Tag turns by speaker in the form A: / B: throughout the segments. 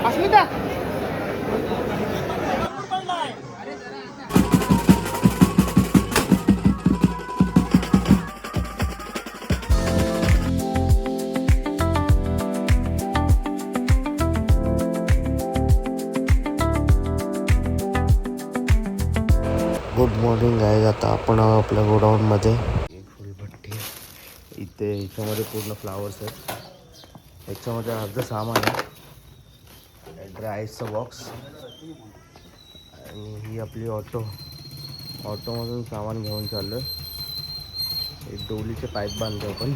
A: अस्मिता
B: good morning आहे. आता आपण आपल्या गोडाऊनमध्ये एक फुलभट्टी इथे याच्यामध्ये पूर्ण फ्लावर्स आहेत. याच्यामध्ये अर्ध सामान आहे, ड्रायचं बॉक्स आणि ही आपली ऑटोमधून सामान घेऊन चाललो आहे. एक डोलीचे पाईप बांधतो आपण.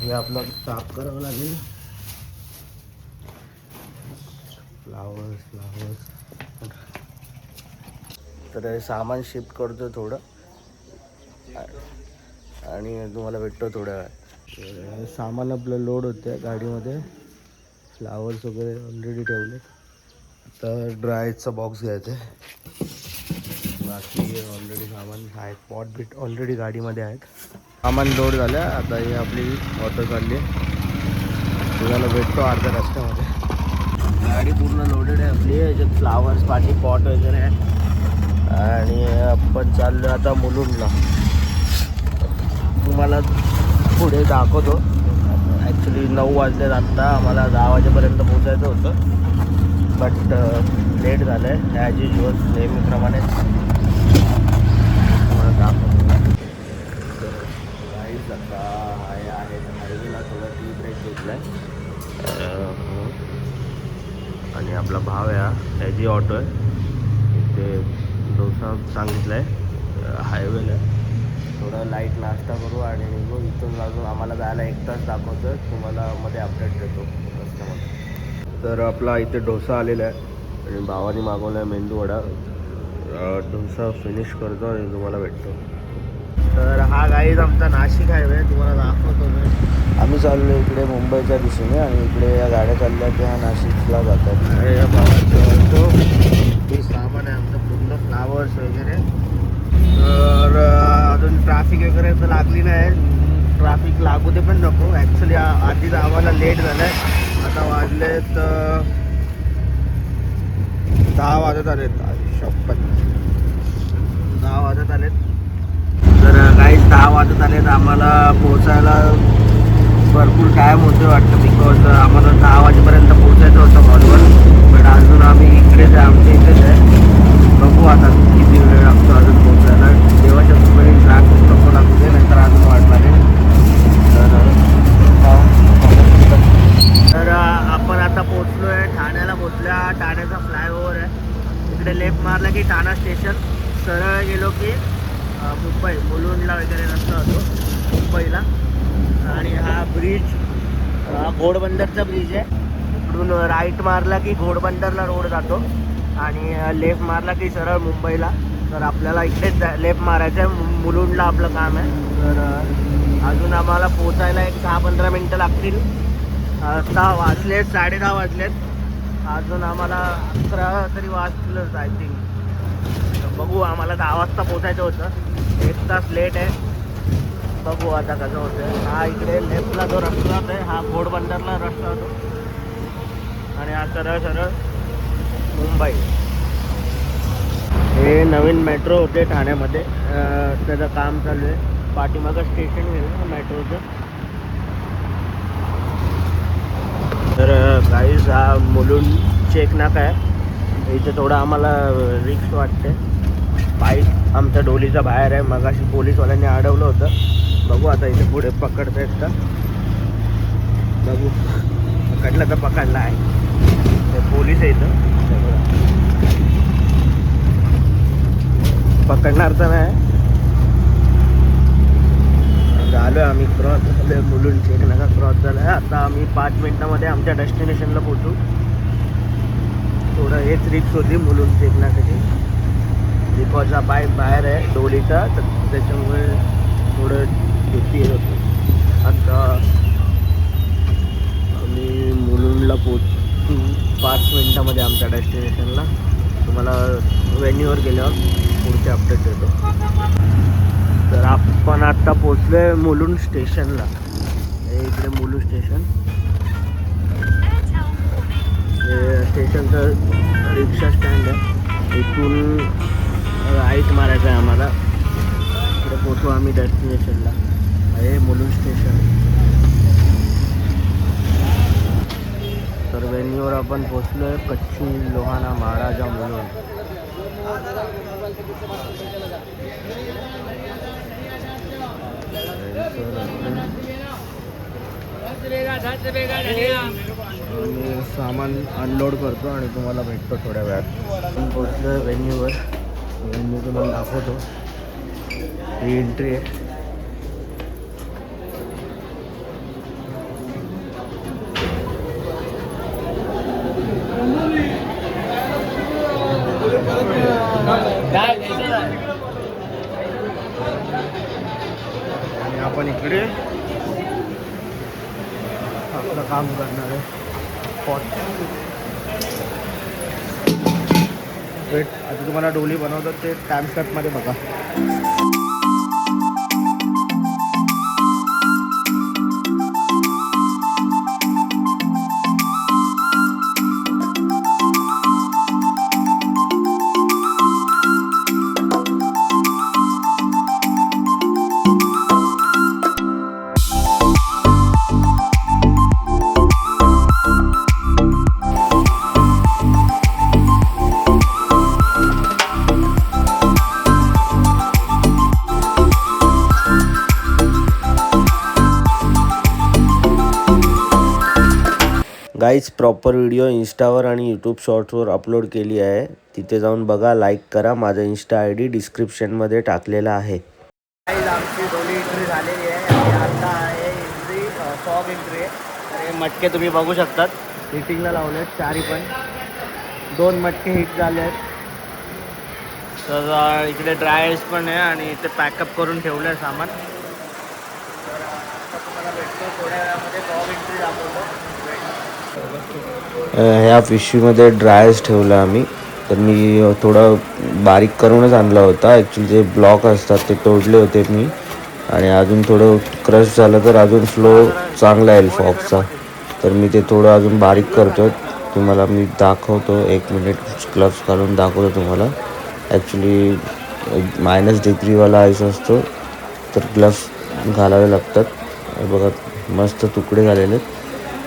B: हे आपलं साफ करावं लागेल. फ्लावर्स तर हे सामान शिफ्ट करतो थोडं आणि तुम्हाला भेटतो थोड्या वेळ. सामान आपलं लोड होते गाडीमध्ये. फ्लावर्स वगैरे ऑलरेडी ठेवले. आता ड्रायचा बॉक्स घ्यायचा आहे. बाकी ऑलरेडी सामान आहेत. पॉट बीट ऑलरेडी गाडीमध्ये आहेत. सामान लोड झालं. आता ही आपली ऑटो चालली आहे. तुम्हाला भेटतो अर्ध्या रस्त्यामध्ये. गाडी पूर्ण लोडेड आहे आपली. याच्यात फ्लावर्स पाठी पॉट वगैरे आहे आणि आपण चाललो आता मुलुंडला. तुम्हाला पुढे दाखवतो. ॲक्च्युली 9 वाजले. आत्ता आम्हाला 10 वाजेपर्यंत पोचायचं होतं, बट लेट झालं आहे ॲज युजल नेहमीप्रमाणे. तुम्हाला दाखवतो. गाईज आता आहे हायवेला थोडा टी ब्रेक घेतला आहे आणि आपला भाव आहे हा. त्याची ऑटो आहे. इथे डोसा सांगितलं आहे. हायवेला थोडा लाईट नाश्ता करू आणि निघू. इथून अजून आम्हाला जायला 1 तास दाखवतं. तुम्हाला मध्ये अपडेट देतो रस्त्यामध्ये. तर आपला इथे डोसा आलेला आहे आणि भावाने मागवला आहे मेंदूवडा. डोसा फिनिश करतो आणि तुम्हाला भेटतो. तर हा गाईज आमचा नाशिक हायवे तुम्हाला दाखवतो मी. आम्ही चाललो इकडे मुंबईच्या दिशेने आणि इकडे या गाड्या चालल्या त्या नाशिकला जातात. या भावाचं हे सामान आहे आमचं पूर्ण फ्लावर्स वगैरे. तर अजून ट्रॅफिक वगैरे तर लागली नाही. ट्रॅफिक लागू दे पण नको. ॲक्च्युली आधीच आम्हाला लेट झालं आहे. आता वाजलेत 10 वाजत आलेत. शपथ 10 वाजत आलेत. तर काहीच 10 वाजत आलेत. आम्हाला पोचायला भरपूर टाईम होतो वाटतं, बिकॉज आम्हाला 10 वाजेपर्यंत पोचायचं होतं मॉलवर. बट अजून आम्ही इकडेच आहे, आमच्या इथेच आहे. बघू आता किती वेळ लागतो अजून पोचायला. देवाच्या सुपारी ट्रॅफिक नको लागू दे, नंतर अजून वाढणार आहे. तर आपण आता पोचलो आहे ठाण्याला. ठाण्याचा फ्लायओव्हर आहे. इकडे लेफ्ट मारला की ठाणा स्टेशन. सरळ गेलो की मुंबई मुलुंडला वगैरे रस्ता होतो मुंबईला. आणि हा ब्रिज घोडबंदरचा ब्रिज आहे. इकडून राईट मारला की घोडबंदरला रोड जातो आणि लेफ्ट मारला की सरळ मुंबईला. तर आपल्याला इकडेच लेफ्ट मारायचं आहे. मुलुंडला आपलं काम आहे. तर अजून आम्हाला पोचायला एक 10-15 मिनटं लागतील. 10 वाजलेत, 10:30 वाजलेत. अजून आम्हाला 11 तरी वाजतीलच आय थिंक. बघू, आम्हाला 10 वाजता पोचायचं होतं. 1 तास लेट आहे. बघू आता कसं होतं. हा इकडे लेफ्टला जो रस्ता आहे हा घोडबंदरला रस्ता होतो आणि हा सरळ मुंबई. हे नवीन मेट्रो होते ठाण्यामध्ये. त्याचं काम चालू आहे. पाठीमागं स्टेशन गेलं मेट्रोचं. तर काहीच हा मुलुंड चेक नाका आहे. इथे थोडं आम्हाला रिस्क वाटते. बाईक आमच्या डोलीच्या बाहेर आहे. मगाशी पोलीसवाल्यांनी अडवलं होतं. बघू आता इथे पुढे पकडतायत का. बघू, पकडलं तर पकडला आहे. ते पोलीस आहे इथं. पकडणार तर नाही. झालो आम्ही क्रॉस झालो. मुलुंड चेक नाका क्रॉस झाला आहे. आता आम्ही 5 मिनिटामध्ये आमच्या डेस्टिनेशनला पोचू. थोडं हेच रिक्स होती मुलुंड चेक नाकाची, बिकॉज हा बाईक बाहेर आहे डोलीचा. तर त्याच्यामुळे थोडं भीती येत होती. आता आम्ही मुलुंडला पोचू 5 मिनिटामध्ये आमच्या डेस्टिनेशनला. तुम्हाला व्हेन्यूवर गेल्यावर पुढचे अपडेट देतो. तर आपण आत्ता पोचलो आहे मुलुंड स्टेशनला. हे इकडे मुलुंड स्टेशन. स्टेशनचं रिक्षा स्टँड आहे. इथून राईट मारायचं आहे आम्हाला. इकडे पोचू आम्ही डेस्टिनेशनला. आहे मुलुंड स्टेशन. तर वेन्यूवर आपण पोचलो आहे. कच्ची लोहाना महाराजा मुलुंड. आणि सामान अनलोड करतो आणि तुम्हाला भेटतो थोड्या वेळात. आपण पोचलो आहे वेन्यूवर. वेन्यू तुम्हाला दाखवतो. ही एंट्री आहे. आणि आपण इकडे आपलं काम करणार आहे. वेट, आता तुम्हाला डोली बनवतात ते टाइम स्टॅपमध्ये बघा. गाईज प्रॉपर व्हिडिओ इंस्टावर आणि यूट्यूब शॉर्ट्सवर अपलोड केली आहे. तिथे जाऊन बघा, लाईक करा. माझा इंस्टा ID डिस्क्रिप्शनमध्ये टाकलेला आहे. गाईज आमची डोली एंट्री झालेली आहे आणि आता आहे एंट्री फॉग एंट्री आहे. तर हे मटके तुम्ही बघू शकतात. हिटिंगला लावले आहेत चारी पण. 2 मटके हिट झाले आहेत. तर इकडे ड्रायर्स पण आहे आणि इथे पॅकअप करून ठेवलं आहे सामान. तर आता तुम्हाला भेटतो थोड्या वेळामध्ये. फॉग एंट्री दाखवतो. ह्या पिशवीमध्ये ड्रायर्स ठेवलं आम्ही. तर मी थोडं बारीक करूनच आणला होता. ॲक्च्युली जे ब्लॉक असतात ते तोडले होते मी. आणि अजून थोडं क्रश झालं तर अजून फ्लो चांगला येईल फॉगचा. तर मी ते थोडं अजून बारीक करतो. तुम्हाला मी दाखवतो. 1 मिनिट ग्लव्स घालून दाखवतो तुम्हाला. ॲक्च्युली -डिग्रीवाला आईस असतो तर ग्लव्स घालावे लागतात. बघा मस्त तुकडे झालेले आहेत.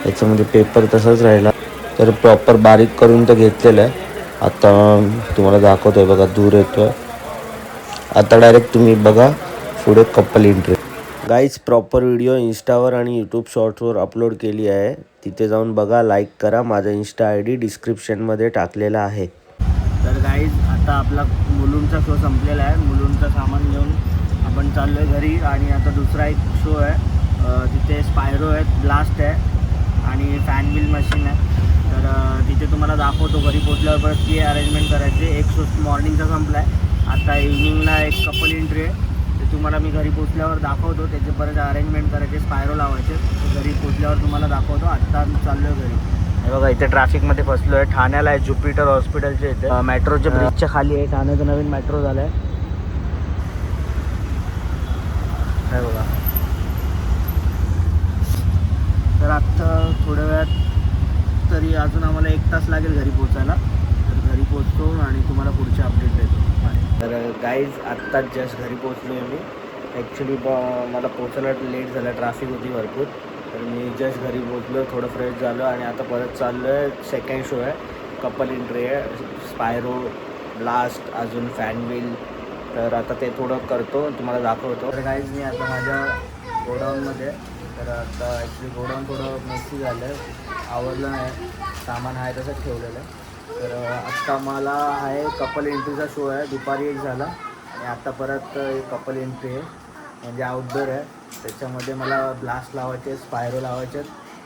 B: याच्यामध्ये पेपर तसाच राहिला. तर प्रॉपर बारीक करून तर घेतलेलं आहे. आता तुम्हाला दाखवतो आहे बघा, दूर येतो आहे. आता डायरेक्ट तुम्ही बघा पुढे couple entry. Guys proper video इंस्टावर आणि यूट्यूब शॉर्ट्सवर अपलोड केली आहे. तिथे जाऊन बघा, लाईक करा. माझा इंस्टा ID डिस्क्रिप्शनमध्ये टाकलेला आहे. तर गाईज आता आपला मुलुंडचा शो संपलेला आहे. मुलुंडचं सामान घेऊन आपण चाललो आहे घरी. आणि आता दुसरा एक शो आहे. तिथे स्पायरो आहे, ब्लास्ट आहे आणि फॅन व्हील मशीन आहे. तर तिथे तुम्हाला दाखवतो. घरी पोचल्यावर परत ती अरेंजमेंट करायची. एक शो मॉर्निंगचा संपला आहे. आता इव्हनिंगला एक कपल एंट्री आहे. ते तुम्हाला मी घरी पोचल्यावर दाखवतो. त्याचे परत अरेंजमेंट करायचे, स्पायरो लावायचे. घरी पोचल्यावर तुम्हाला दाखवतो. आत्ता मी चाललो आहे घरी. हे बघा इथे ट्रॅफिकमध्ये फसलो आहे. ठाण्याला आहे, ज्युपिटर हॉस्पिटलच्या इथे. मेट्रोच्या ब्रिजच्या खाली आहे. ठाण्याचं नवीन मेट्रो झालं आहे. हे बघा. तर आत्ता थोड्या वेळात तरी अजून आम्हाला 1 तास लागेल घरी पोचायला. तर घरी पोचतो आणि तुम्हाला पुढचे अपडेट देतो. तर गाईज आत्ताच जस्ट घरी पोचलो आहे मी. ॲक्च्युली मला पोचायला लेट झाला, ट्रॅफिक होती भरपूर. तर मी जस्ट घरी पोचलो, थोडं फ्रेश झालो आणि आता परत चाललो आहे. सेकंड शो आहे, कपल एंट्री आहे. स्पायरो, ब्लास्ट, अजून फॅन व्हील. तर आता ते थोडं करतो, तुम्हाला दाखवतो. तर गाईज मी आता माझ्या गोडाऊनमध्ये. तर आता ॲक्च्युली गोडाऊन थोडं मेसी झालं आहे, आवडलं नाही. सामान आहे तसंच ठेवलेलं आहे. तर आत्ता मला आहे कपल एंट्रीचा शो आहे. दुपारी एक झाला आणि आत्ता परत कपल एंट्री आहे, म्हणजे आउटडोर आहे. त्याच्यामध्ये मला ब्लास्ट लावायचे, स्पायरो लावायचे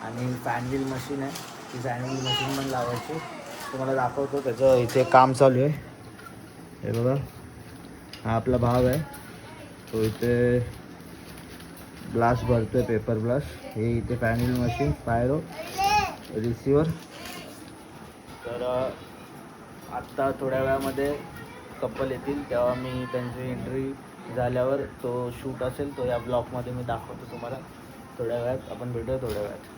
B: आणि फॅन व्हील मशीन आहे. ती फॅन व्हील मशीन पण लावायची. तुम्हाला दाखवतो. त्याचं इथे काम चालू आहे. हे बघा, हा आपला भाव आहे. तो इथे ग्लास भरतोय, पेपर ग्लास. हे इथे फॅन व्हील मशीन, स्पायरो, रिसिवर. तर आत्ता थोड्या वेळामध्ये कपल येतील, तेव्हा मी त्यांची एंट्री झाल्यावर तो शूट असेल तो या ब्लॉगमध्ये मी दाखवतो तुम्हाला. थोड्या वेळात आपण भेटूया. थोड्या वेळात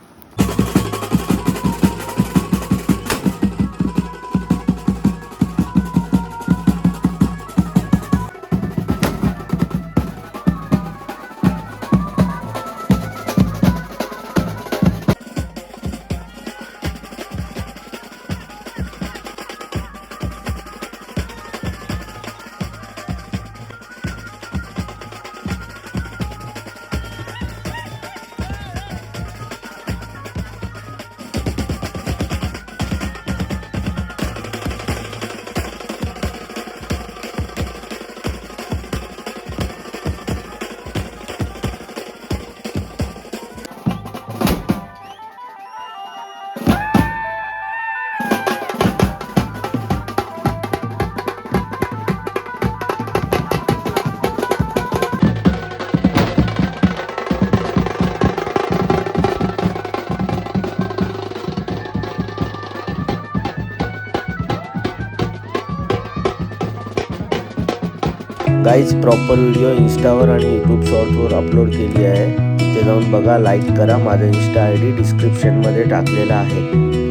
B: गाईज प्रॉपर व्हिडिओ इंस्टावर आणि यूट्यूब शॉर्ट्सवर अपलोड केली आहे. तिथे जाऊन बघा, लाईक करा. माझा इंस्टा ID डिस्क्रिप्शनमध्ये टाकलेला आहे.